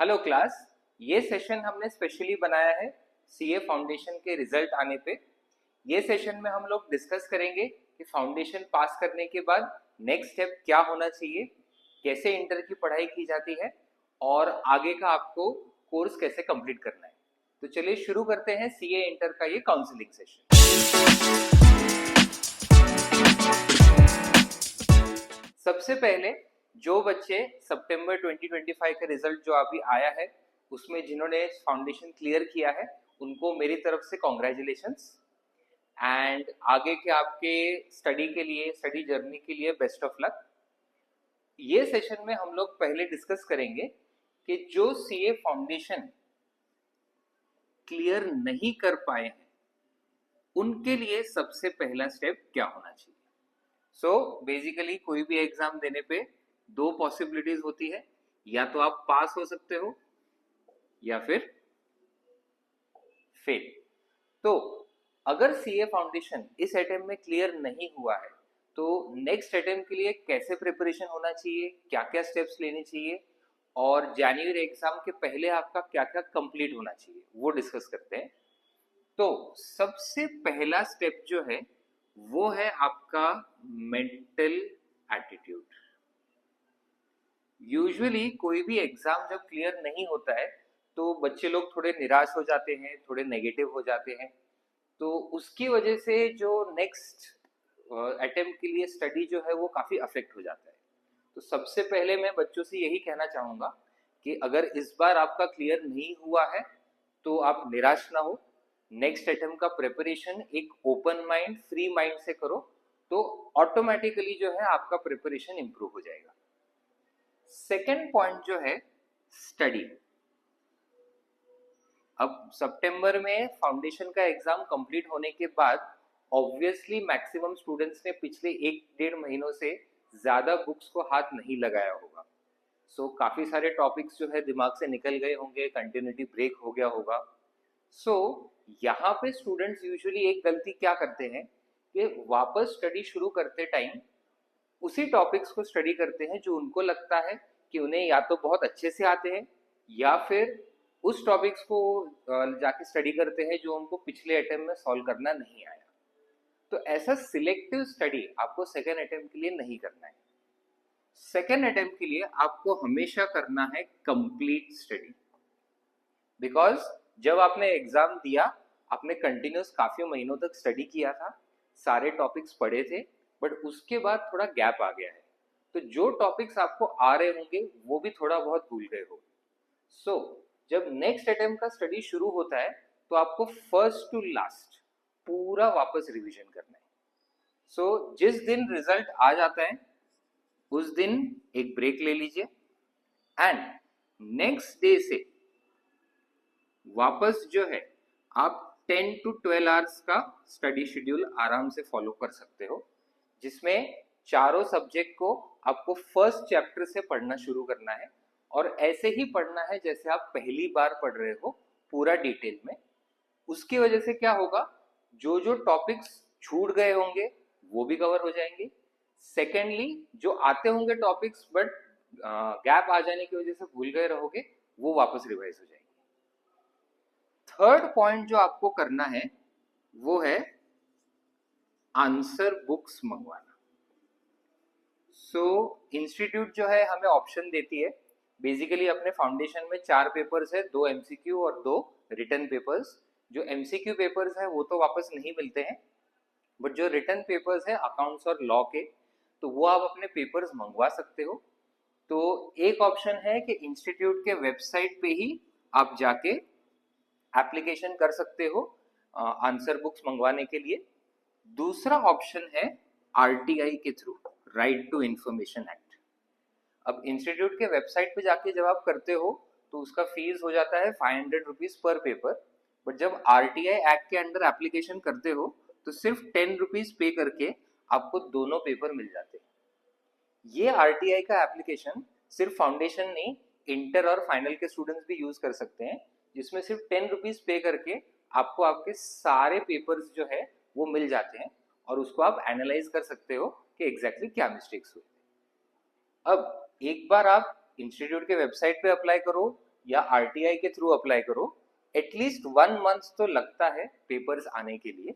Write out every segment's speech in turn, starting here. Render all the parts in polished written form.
Hello class. ये session हमने specially बनाया है सीए फाउंडेशन के रिजल्ट आने पे। ये सेशन में हम लोग डिस्कस करेंगे कि फाउंडेशन पास करने के बाद नेक्स्ट स्टेप क्या होना चाहिए, कैसे इंटर की पढ़ाई की जाती है और आगे का आपको कोर्स कैसे कंप्लीट करना है। तो चलिए शुरू करते हैं सीए इंटर का ये काउंसलिंग सेशन। सबसे पहले जो बच्चे सितंबर 2025 का रिजल्ट जो अभी आया है उसमें जिन्होंने फाउंडेशन क्लियर किया है उनको मेरी तरफ से कॉन्ग्रेचुलेशंस एंड आगे के आपके स्टडी के लिए, स्टडी जर्नी के लिए बेस्ट ऑफ लक। ये सेशन में हम लोग पहले डिस्कस करेंगे कि जो सीए फाउंडेशन क्लियर नहीं कर पाए हैं उनके लिए सबसे पहला स्टेप क्या होना चाहिए। सो बेसिकली कोई भी एग्जाम देने पे दो पॉसिबिलिटीज होती है, या तो आप पास हो सकते हो या फिर फेल। तो अगर सीए फाउंडेशन इस अटेम्प्ट में क्लियर नहीं हुआ है तो नेक्स्ट अटेम्प्ट के लिए कैसे प्रिपरेशन होना चाहिए, क्या क्या स्टेप्स लेने चाहिए और जनवरी एग्जाम के पहले आपका क्या क्या कंप्लीट होना चाहिए वो डिस्कस करते हैं। तो सबसे पहला स्टेप जो है वो है आपका मेंटल एटीट्यूड। यूजुअली कोई भी एग्जाम जब क्लियर नहीं होता है तो बच्चे लोग थोड़े निराश हो जाते हैं, थोड़े नेगेटिव हो जाते हैं। तो उसकी वजह से जो नेक्स्ट अटेम्प्ट के लिए स्टडी जो है वो काफ़ी अफेक्ट हो जाता है। तो सबसे पहले मैं बच्चों से यही कहना चाहूँगा कि अगर इस बार आपका क्लियर नहीं हुआ है तो आप निराश ना हो। नेक्स्ट अटेम्प्ट का प्रिपरेशन एक ओपन माइंड, फ्री माइंड से करो तो ऑटोमेटिकली जो है आपका प्रिपरेशन इंप्रूव हो जाएगा। सेकेंड पॉइंट जो है स्टडी। अब सितंबर में फाउंडेशन का एग्जाम कंप्लीट होने के बाद ऑब्वियसली मैक्सिमम स्टूडेंट्स ने पिछले 1-1.5 महीनों से ज़्यादा बुक्स को हाथ नहीं लगाया होगा। सो काफ़ी सारे टॉपिक्स जो है दिमाग से निकल गए होंगे, कंटिन्यूटी ब्रेक हो गया होगा। सो यहाँ पे स्टूडेंट्स यूजुअली एक गलती क्या करते हैं कि वापस स्टडी शुरू करते टाइम उसी टॉपिक्स को स्टडी करते हैं जो उनको लगता है कि उन्हें या तो बहुत अच्छे से आते हैं या फिर उस टॉपिक्स को जाके स्टडी करते हैं जो उनको पिछले अटेम्प्ट में सॉल्व करना नहीं आया। तो ऐसा सिलेक्टिव स्टडी आपको सेकेंड अटेम्प्ट के लिए नहीं करना है। सेकेंड अटेम्प्ट के लिए आपको हमेशा करना है कंप्लीट स्टडी। बिकॉज जब आपने एग्जाम दिया आपने कंटिन्यूस काफी महीनों तक स्टडी किया था, सारे टॉपिक्स पढ़े थे, बट उसके बाद थोड़ा गैप आ गया है। तो जो टॉपिक्स आपको आ रहे होंगे वो भी थोड़ा बहुत भूल गए हो। सो जब नेक्स्ट अटेम्प्ट का स्टडी शुरू होता है तो आपको फर्स्ट टू लास्ट पूरा वापस रिवीजन करना है। सो जिस दिन रिजल्ट आ जाता है उस दिन एक ब्रेक ले लीजिए एंड नेक्स्ट डे से वापस जो है आप 10 to 12 आवर्स का स्टडी शेड्यूल आराम से फॉलो कर सकते हो, जिसमें चारों सब्जेक्ट को आपको फर्स्ट चैप्टर से पढ़ना शुरू करना है और ऐसे ही पढ़ना है जैसे आप पहली बार पढ़ रहे हो, पूरा डिटेल में। उसकी वजह से क्या होगा, जो जो टॉपिक्स छूट गए होंगे वो भी कवर हो जाएंगे। सेकेंडली जो आते होंगे टॉपिक्स बट गैप आ जाने की वजह से भूल गए रहोगे वो वापस रिवाइज हो जाएंगे। थर्ड पॉइंट जो आपको करना है वो है आंसर बुक्स मंगवाना। सो इंस्टीट्यूट जो है हमें ऑप्शन देती है, बेसिकली अपने फाउंडेशन में 4 पेपर्स है, 2 एमसीक्यू और 2 रिटन पेपर्स। जो एमसीक्यू पेपर्स है वो तो वापस नहीं मिलते हैं, बट जो रिटन पेपर्स है अकाउंट्स और लॉ के, तो वो आप अपने पेपर्स मंगवा सकते हो। तो एक ऑप्शन है कि इंस्टीट्यूट के वेबसाइट पे ही आप जाके एप्लीकेशन कर सकते हो आंसर बुक्स मंगवाने के लिए। दूसरा ऑप्शन है आरटीआई के through, right to information act. अब इंस्टीट्यूट के वेबसाइट पे जाके जब आप करते हो तो उसका फीस हो जाता है 500 रुपीज पर पेपर, बट जब आरटीआई एक्ट के अंडर एप्लीकेशन करते हो तो सिर्फ 10 रुपीज पे करके आपको दोनों पेपर मिल जाते हैं। ये आरटीआई का एप्लीकेशन सिर्फ फाउंडेशन नहीं, इंटर और फाइनल के स्टूडेंट्स भी यूज कर सकते हैं, जिसमें सिर्फ 10 रुपीज पे करके आपको आपके सारे पेपर्स जो है वो मिल जाते हैं और उसको आप एनालाइज कर सकते हो कि एग्जैक्टली क्या मिस्टेक्स हुए। अब एक बार आप इंस्टीट्यूट के वेबसाइट पे अप्लाई करो या आरटीआई के थ्रू अप्लाई करो, एटलीस्ट 1 मंथ तो लगता है पेपर्स आने के लिए।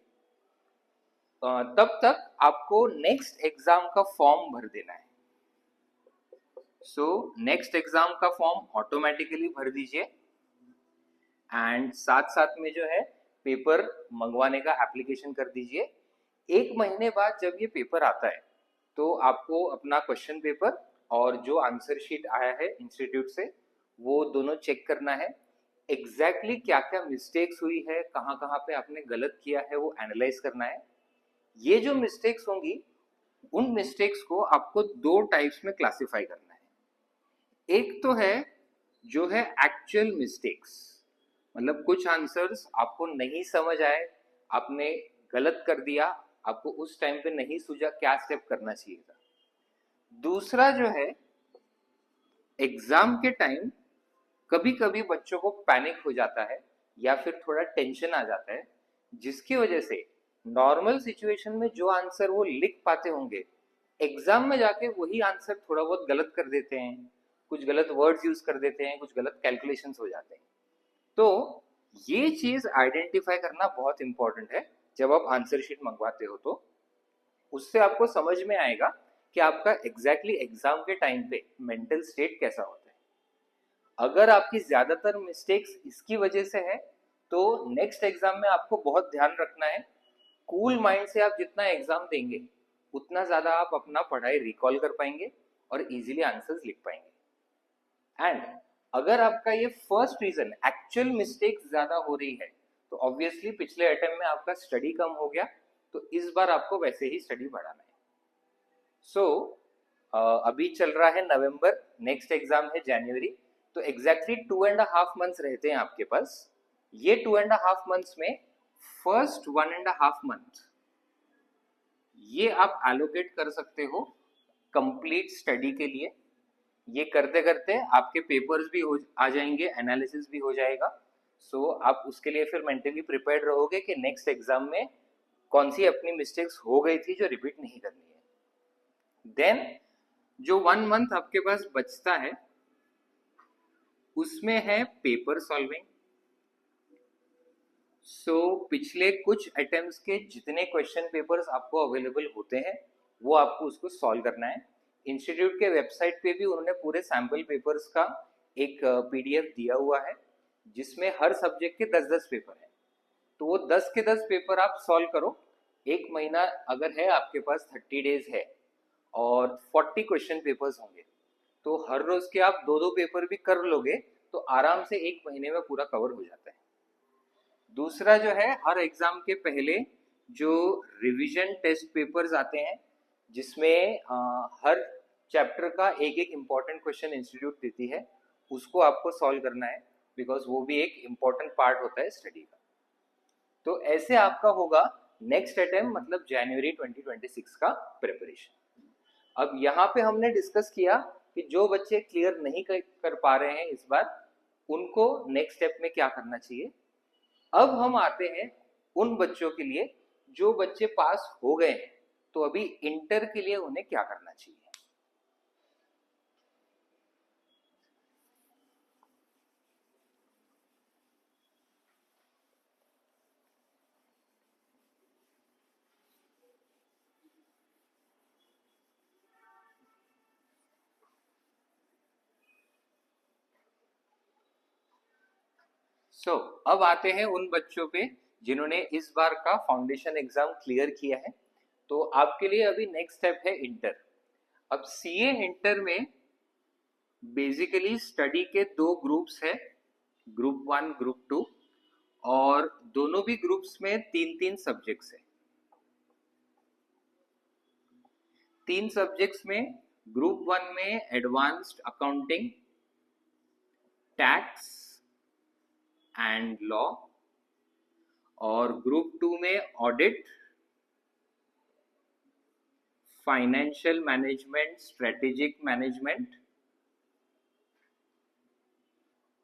तब तक आपको नेक्स्ट एग्जाम का फॉर्म भर देना है। सो नेक्स्ट एग्जाम का फॉर्म ऑटोमेटिकली भर दीजिए एंड साथ साथ में जो है पेपर मंगवाने का एप्लीकेशन कर दीजिए। 1 महीने बाद जब ये पेपर आता है तो आपको अपना क्वेश्चन पेपर और जो आंसर शीट आया है इंस्टीट्यूट से वो दोनों चेक करना है। एग्जैक्टली क्या क्या मिस्टेक्स हुई है, कहाँ कहाँ पे आपने गलत किया है, वो एनालाइज करना है। ये जो मिस्टेक्स होंगी उन मिस्टेक्स को आपको 2 टाइप्स में क्लासिफाई करना है। एक तो है जो है एक्चुअल मिस्टेक्स, मतलब कुछ आंसर्स आपको नहीं समझ आए, आपने गलत कर दिया, आपको उस टाइम पे नहीं सूझा क्या स्टेप करना चाहिए था। दूसरा जो है एग्जाम के टाइम कभी कभी बच्चों को पैनिक हो जाता है या फिर थोड़ा टेंशन आ जाता है, जिसकी वजह से नॉर्मल सिचुएशन में जो आंसर वो लिख पाते होंगे एग्जाम में जाके वही आंसर थोड़ा बहुत गलत कर देते हैं, कुछ गलत वर्ड्स यूज कर देते हैं, कुछ गलत कैलकुलेशंस हो जाते हैं। तो ये चीज आइडेंटिफाई करना बहुत इंपॉर्टेंट है। जब आप आंसर शीट मंगवाते हो तो उससे आपको समझ में आएगा कि आपका एग्जैक्टली एग्जाम के टाइम पे मेंटल स्टेट कैसा होता है। अगर आपकी ज्यादातर मिस्टेक्स इसकी वजह से है तो नेक्स्ट एग्जाम में आपको बहुत ध्यान रखना है। कूल माइंड से आप जितना एग्जाम देंगे उतना ज्यादा आप अपना पढ़ाई रिकॉल कर पाएंगे और इजीली आंसर्स लिख पाएंगे। एंड अगर आपका ये फर्स्ट रीजन एक्चुअल मिस्टेक्स ज्यादा हो रही है तो ऑब्वियसली पिछले अटेम्प्ट में आपका स्टडी कम हो गया, तो इस बार आपको वैसे ही स्टडी बढ़ाना है। सो अभी चल रहा है नवंबर, नेक्स्ट एग्जाम है जनवरी, तो एग्जैक्टली 2.5 मंथ्स रहते हैं आपके पास। ये 2.5 मंथ्स में फर्स्ट 1.5 मंथ ये आप एलोकेट कर सकते हो कंप्लीट स्टडी के लिए। ये करते करते आपके पेपर्स भी आ जाएंगे, एनालिसिस भी हो जाएगा। सो आप उसके लिए फिर मेंटली प्रिपेयर्ड रहोगे कि नेक्स्ट एग्जाम में कौन सी अपनी मिस्टेक्स हो गई थी जो रिपीट नहीं करनी है। देन जो 1 मंथ आपके पास बचता है उसमें है पेपर सॉल्विंग। सो पिछले कुछ अटेम्प्ट्स के जितने क्वेश्चन पेपर्स आपको अवेलेबल होते हैं वो आपको उसको सॉल्व करना है। इंस्टीट्यूट के वेबसाइट पे भी उन्होंने पूरे सैम्पल पेपर्स का एक पीडीएफ दिया हुआ है जिसमें हर सब्जेक्ट के 10-10 पेपर हैं। तो वो 10 के 10 पेपर आप सॉल्व करो। 1 महीना अगर है आपके पास, 30 डेज है और 40 क्वेश्चन पेपर्स होंगे, तो हर रोज के आप 2-2 पेपर भी कर लोगे तो आराम से 1 महीने में पूरा कवर हो जाता है। दूसरा जो है हर एग्जाम के पहले जो रिवीजन टेस्ट पेपर्स आते हैं जिसमें हर चैप्टर का एक एक इम्पॉर्टेंट क्वेश्चन इंस्टीट्यूट देती है, उसको आपको सॉल्व करना है बिकॉज वो भी एक इम्पॉर्टेंट पार्ट होता है स्टडी का। तो ऐसे आपका होगा नेक्स्ट अटेम्प्ट मतलब जनवरी 2026 का प्रिपरेशन। अब यहाँ पे हमने डिस्कस किया कि जो बच्चे क्लियर नहीं कर पा रहे हैं इस बार उनको नेक्स्ट स्टेप में क्या करना चाहिए। अब हम आते हैं उन बच्चों के लिए जो बच्चे पास हो गए हैं, तो अभी इंटर के लिए उन्हें क्या करना चाहिए। अब आते हैं उन बच्चों पे जिन्होंने इस बार का फाउंडेशन एग्जाम क्लियर किया है। तो आपके लिए अभी नेक्स्ट स्टेप है इंटर। अब सीए इंटर में बेसिकली स्टडी के 2 ग्रुप्स है, ग्रुप 1 ग्रुप 2, और दोनों भी ग्रुप्स में 3-3 सब्जेक्ट्स है। 3 सब्जेक्ट्स में ग्रुप 1 में advanced accounting, tax and law, और ग्रुप 2 में audit, financial management, strategic management,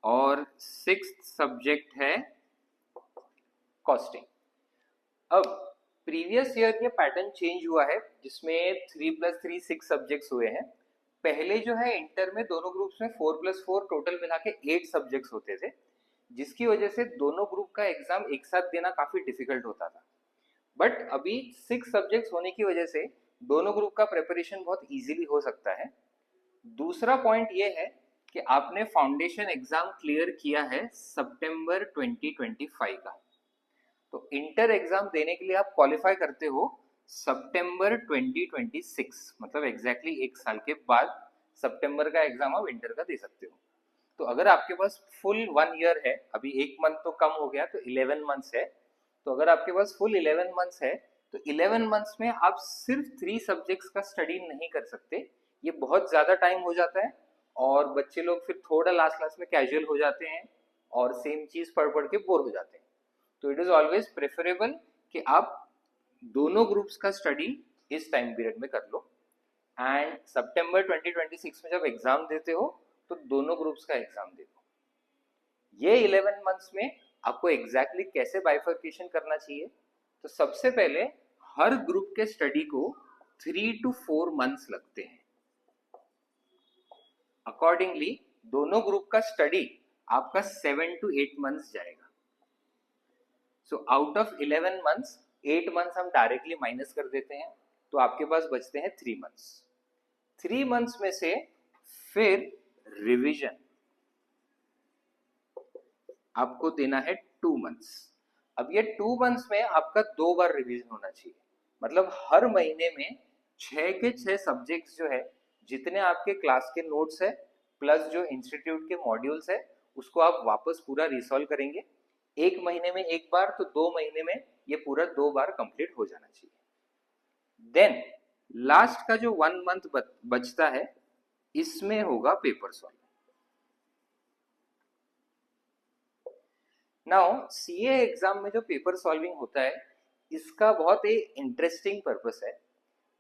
और 6th सब्जेक्ट है कॉस्टिंग। अब प्रीवियस ईयर ये पैटर्न चेंज हुआ है जिसमें 3+3 6 सब्जेक्ट्स हुए हैं। पहले जो है इंटर में दोनों ग्रुप्स में 4+4 टोटल मिला के 8 सब्जेक्ट्स होते थे, जिसकी वजह से दोनों ग्रुप का एग्जाम एक साथ देना काफी डिफिकल्ट होता था। बट अभी 6 सब्जेक्ट्स होने की वजह से दोनों ग्रुप का प्रिपरेशन बहुत इजीली हो सकता है। दूसरा पॉइंट ये है कि आपने फाउंडेशन एग्जाम क्लियर किया है सितंबर 2025 का, तो इंटर एग्जाम देने के लिए आप क्वालिफाई करते हो सितंबर 2026, मतलब एग्जैक्टली एक साल के बाद सितंबर का एग्जाम आप इंटर का दे सकते हो। तो अगर आपके पास फुल 1 ईयर है, अभी एक मंथ तो कम हो गया तो 11 मंथ्स है, तो अगर आपके पास फुल 11 मंथ्स है तो 11 मंथ्स में आप सिर्फ 3 सब्जेक्ट्स का स्टडी नहीं कर सकते, ये बहुत ज़्यादा टाइम हो जाता है और बच्चे लोग फिर थोड़ा लास्ट लास्ट में कैजुअल हो जाते हैं और सेम चीज़ पढ़ पढ़ के बोर हो जाते हैं। तो इट इज़ ऑलवेज प्रेफरेबल कि आप दोनों ग्रुप्स का स्टडी इस टाइम पीरियड में कर लो, एंड सितंबर 2026 में जब एग्जाम देते हो तो दोनों ग्रुप्स का एग्जाम दे दो। ये 11 मंथ्स में आपको एग्जैक्टली कैसे बाइफर्केशन करना चाहिए, तो सबसे पहले हर ग्रुप के स्टडी को 3 to 4 मंथ्स लगते हैं। अकॉर्डिंगली दोनों ग्रुप का स्टडी आपका 7 to 8 मंथ्स जाएगा। So out of 11 months 8 months हम डायरेक्टली माइनस कर देते हैं, तो आपके पास बचते हैं 3 मंथ्स। 3 मंथ्स में से फिर रिवीजन आपको देना है 2 मंथ्स। अब ये 2 मंथ्स में आपका 2 बार रिवीजन होना चाहिए, मतलब हर महीने में 6 के 6 सब्जेक्ट्स जो है, जितने आपके क्लास के नोट्स है प्लस जो इंस्टीट्यूट के मॉड्यूल्स है, उसको आप वापस पूरा रिसॉल्व करेंगे। एक महीने में एक बार, तो 2 महीने में ये पूरा 2 बार कंप्लीट हो जाना चाहिए। देन लास्ट का जो 1 मंथ बचता है, इसमें होगा paper solve. Now CA exam में जो पेपर सॉल्विंग होता है, इसका बहुत ही इंटरेस्टिंग पर्पस है।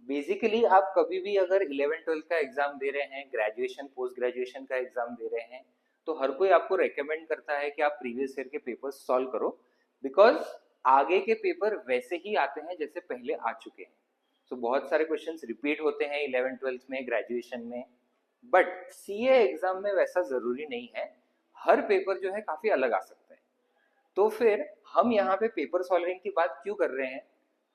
बेसिकली आप कभी भी अगर 11-12 का एग्जाम दे रहे हैं, ग्रेजुएशन पोस्ट ग्रेजुएशन का एग्जाम दे रहे हैं, तो हर कोई आपको रेकमेंड करता है कि आप प्रीवियस ईयर के पेपर्स सॉल्व करो, बिकॉज आगे के पेपर वैसे ही आते हैं जैसे पहले आ चुके हैं। तो बहुत सारे क्वेश्चंस रिपीट होते हैं 11-12 में, ग्रेजुएशन में, बट सीए एग्जाम में वैसा जरूरी नहीं है, हर पेपर जो है काफी अलग आ सकता है। तो फिर हम यहाँ पे पेपर सॉल्विंग की बात क्यों कर रहे हैं,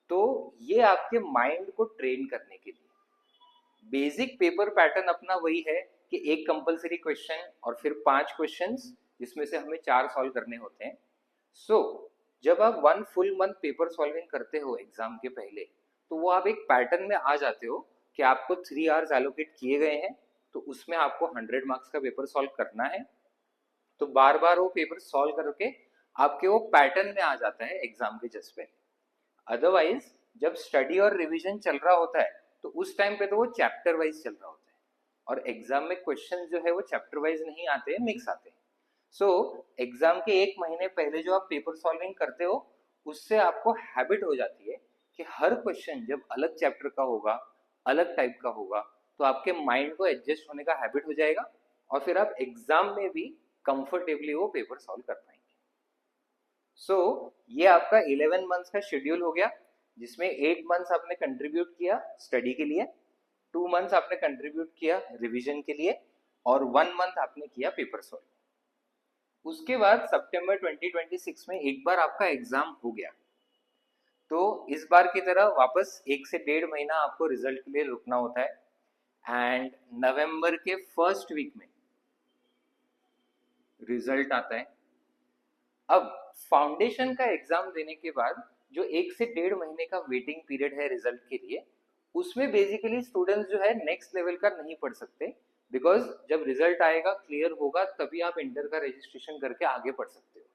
तो ये आपके माइंड को ट्रेन करने के लिए। बेसिक पेपर पैटर्न अपना वही है कि एक कंपलसरी क्वेश्चन और फिर 5 क्वेश्चंस, जिसमें से हमें 4 सॉल्व करने होते हैं। सो जब आप 1 फुल मंथ पेपर सॉल्विंग करते हो एग्जाम के पहले, तो वो आप एक पैटर्न में आ जाते हो कि आपको 3 आवर्स एलोकेट किए गए हैं, तो उसमें आपको 100 मार्क्स का पेपर सॉल्व करना है। तो बार बार वो पेपर सॉल्व करके आपके वो पैटर्न में आ जाता है एग्जाम के जस्ट पहले। अदरवाइज जब स्टडी और रिवीजन चल रहा होता है, तो उस टाइम पे तो वो चैप्टर वाइज चल रहा होता है, और एग्जाम में क्वेश्चन जो है वो चैप्टर वाइज नहीं आते हैं, मिक्स आते हैं। सो एग्जाम के एक महीने पहले जो आप पेपर सॉल्विंग करते हो, उससे आपको हैबिट हो जाती है कि हर क्वेश्चन जब अलग चैप्टर का होगा, अलग टाइप का होगा, तो आपके माइंड को एडजस्ट होने का हैबिट हो जाएगा, और फिर आप एग्जाम में भी कंफर्टेबली वो पेपर सॉल्व कर पाएंगे। सो ये आपका 11 मंथ्स का शेड्यूल हो गया, जिसमें 8 मंथ्स आपने कंट्रीब्यूट किया स्टडी के लिए, 2 मंथ्स आपने कंट्रीब्यूट किया रिवीजन के लिए, और 1 मंथ आपने किया पेपर सॉल्व। उसके बाद सितंबर 2026 में एक बार आपका एग्जाम हो गया, तो इस बार की तरह वापस 1 से 1.5 महीना आपको रिजल्ट के लिए रुकना होता है, एंड नवंबर के फर्स्ट वीक में रिजल्ट आता है। अब फाउंडेशन का एग्जाम देने के बाद जो 1 से 1.5 महीने का वेटिंग पीरियड है रिजल्ट के लिए, उसमें बेसिकली स्टूडेंट्स जो है नेक्स्ट लेवल का नहीं पढ़ सकते, बिकॉज जब रिजल्ट आएगा, क्लियर होगा, तभी आप इंटर का रजिस्ट्रेशन करके आगे पढ़ सकते हो।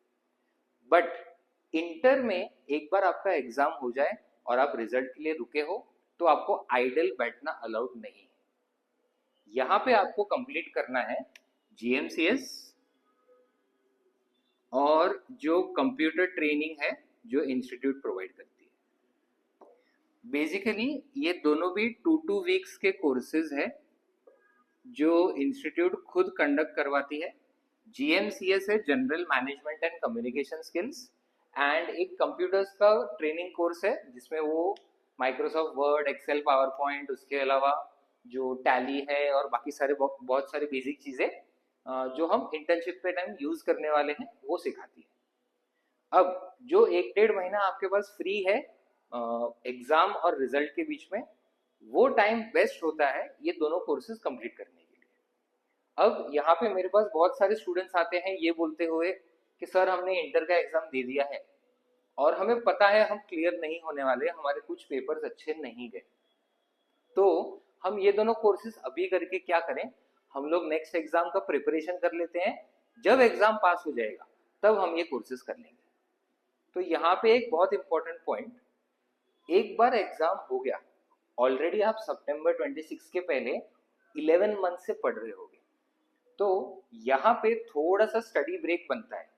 बट इंटर में एक बार आपका एग्जाम हो जाए और आप रिजल्ट के लिए रुके हो, तो आपको आइडल बैठना अलाउड नहीं है। यहाँ पे आपको कंप्लीट करना है GMCS और जो कंप्यूटर ट्रेनिंग है जो इंस्टीट्यूट प्रोवाइड करती है। बेसिकली ये दोनों भी 2 वीक्स के कोर्सेज है जो इंस्टीट्यूट खुद कंडक्ट करवाती है। GMCS है general management and communication skills, and एक कंप्यूटर्स का ट्रेनिंग कोर्स है जिसमें वो Microsoft Word, Excel, PowerPoint, उसके अलावा जो टैली है और बाकी सारे बहुत सारे बेसिक चीज़ें जो हम इंटर्नशिप पे टाइम यूज़ करने वाले हैं वो सिखाती है। अब जो 1-1.5 महीना आपके पास फ्री है एग्ज़ाम और रिजल्ट के बीच में, वो टाइम बेस्ट होता है ये दोनों कोर्सेज कंप्लीट करने के लिए। अब यहाँ पे मेरे पास बहुत सारे स्टूडेंट्स आते हैं ये बोलते हुए कि सर हमने इंटर का एग्ज़ाम दे दिया है और हमें पता है हम क्लियर नहीं होने वाले, हमारे कुछ पेपर्स अच्छे नहीं गए, तो हम ये दोनों कोर्सेज अभी करके क्या करें, हम लोग नेक्स्ट एग्ज़ाम का प्रिपरेशन कर लेते हैं, जब एग्ज़ाम पास हो जाएगा तब हम ये कोर्सेज कर लेंगे। तो यहाँ पे एक बहुत इंपॉर्टेंट पॉइंट, एक बार एग्ज़ाम हो गया, ऑलरेडी आप सितंबर 26 के पहले 11 मंथ से पढ़ रहे होगे, तो यहाँ पे थोड़ा सा स्टडी ब्रेक बनता है।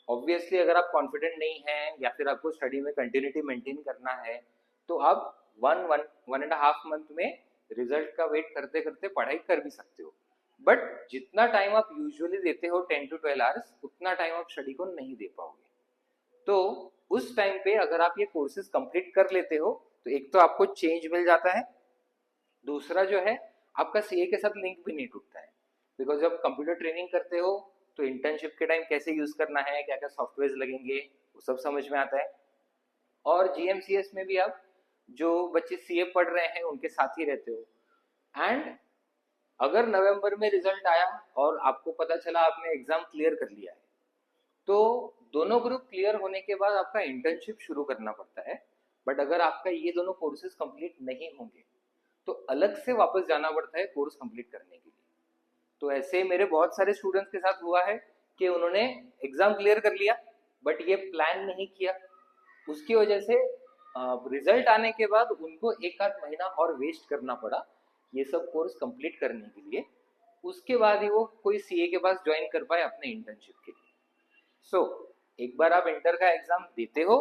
ऑब्वियसली अगर आप कॉन्फिडेंट नहीं हैं या फिर आपको स्टडी में कंटिन्यूटी मेंटेन करना है, तो आप 1.5 मंथ में रिजल्ट का वेट करते करते पढ़ाई कर भी सकते हो, बट जितना टाइम आप यूजुअली देते हो 10 to 12 आवर्स, उतना टाइम आप स्टडी को नहीं दे पाओगे। तो उस टाइम पे अगर आप ये कोर्सेज कंप्लीट कर लेते हो तो एक तो आपको चेंज मिल जाता है, दूसरा जो है आपका सीए के साथ लिंक भी नहीं टूटता है, बिकॉज जब कंप्यूटर ट्रेनिंग करते हो तो इंटर्नशिप के टाइम कैसे यूज करना है, क्या क्या सॉफ्टवेयर लगेंगे, वो सब समझ में आता है। और जीएमसीएस में भी आप जो बच्चे सीए पढ़ रहे हैं उनके साथ ही रहते हो। एंड अगर नवंबर में रिजल्ट आया और आपको पता चला आपने एग्जाम क्लियर कर लिया है, तो दोनों ग्रुप क्लियर होने के बाद आपका इंटर्नशिप शुरू करना पड़ता है। बट अगर आपका ये दोनों कोर्सेज कंप्लीट नहीं होंगे तो अलग से वापस जाना पड़ता है कोर्स कंप्लीट करने के लिए। तो ऐसे मेरे बहुत सारे स्टूडेंट्स के साथ हुआ है कि उन्होंने एग्जाम क्लियर कर लिया बट ये प्लान नहीं किया, उसकी वजह से रिजल्ट आने के बाद उनको 1-8 महीना और वेस्ट करना पड़ा ये सब कोर्स कंप्लीट करने के लिए। उसके बाद ही वो कोई सीए के पास ज्वाइन कर पाए अपने इंटर्नशिप के लिए। सो एक बार आप इंटर का एग्जाम देते हो,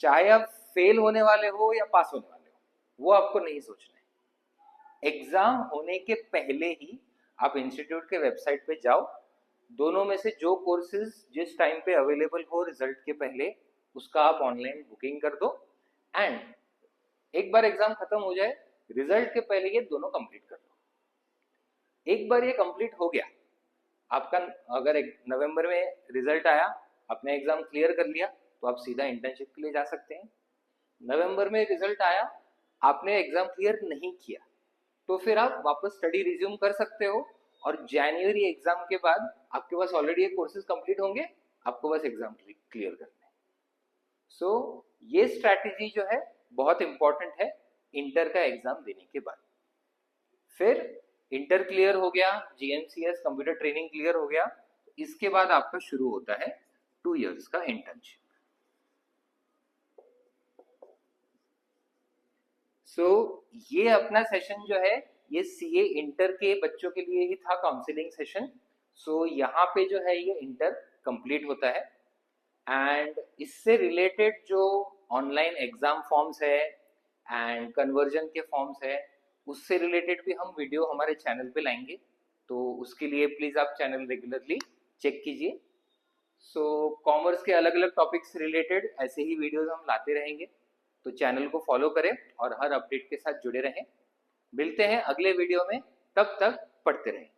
चाहे आप फेल होने वाले हो या पास होने वाले हो, वो आपको नहीं सोचना है। एग्जाम होने के पहले ही आप इंस्टीट्यूट के वेबसाइट पे जाओ, दोनों में से जो कोर्सेज जिस टाइम पे अवेलेबल हो रिजल्ट के पहले, उसका आप ऑनलाइन बुकिंग कर दो। एंड एक बार एग्जाम खत्म हो जाए, रिजल्ट के पहले ये दोनों कंप्लीट कर दो। एक बार ये कंप्लीट हो गया, आपका अगर नवंबर में रिजल्ट आया, आपने एग्जाम क्लियर कर लिया, तो आप सीधा इंटर्नशिप के लिए जा सकते हैं। नवंबर में रिजल्ट आया, आपने एग्जाम क्लियर नहीं किया, तो फिर आप वापस स्टडी रिज्यूम कर सकते हो और जनवरी एग्जाम के बाद आपके पास ऑलरेडी ये कोर्सेज कंप्लीट होंगे, आपको बस एग्जाम क्लियर करना है। सो ये स्ट्रैटेजी जो है बहुत इंपॉर्टेंट है इंटर का एग्जाम देने के बाद। फिर इंटर क्लियर हो गया, जीएमसीएस कंप्यूटर ट्रेनिंग क्लियर हो गया, इसके बाद आपका शुरू होता है 2 इयर्स का इंटर्नशिप। सो ये अपना सेशन जो है ये सीए इंटर के बच्चों के लिए ही था, काउंसलिंग सेशन। सो यहाँ पे जो है ये इंटर कंप्लीट होता है एंड इससे रिलेटेड जो ऑनलाइन एग्जाम फॉर्म्स है एंड कन्वर्जन के फॉर्म्स है, उससे रिलेटेड भी हम वीडियो हमारे चैनल पे लाएंगे, तो उसके लिए प्लीज़ आप चैनल रेगुलरली चेक कीजिए। सो कॉमर्स के अलग अलग टॉपिक्स रिलेटेड ऐसे ही वीडियोस हम लाते रहेंगे, तो चैनल को फॉलो करें और हर अपडेट के साथ जुड़े रहें। मिलते हैं अगले वीडियो में, तब तक पढ़ते रहें।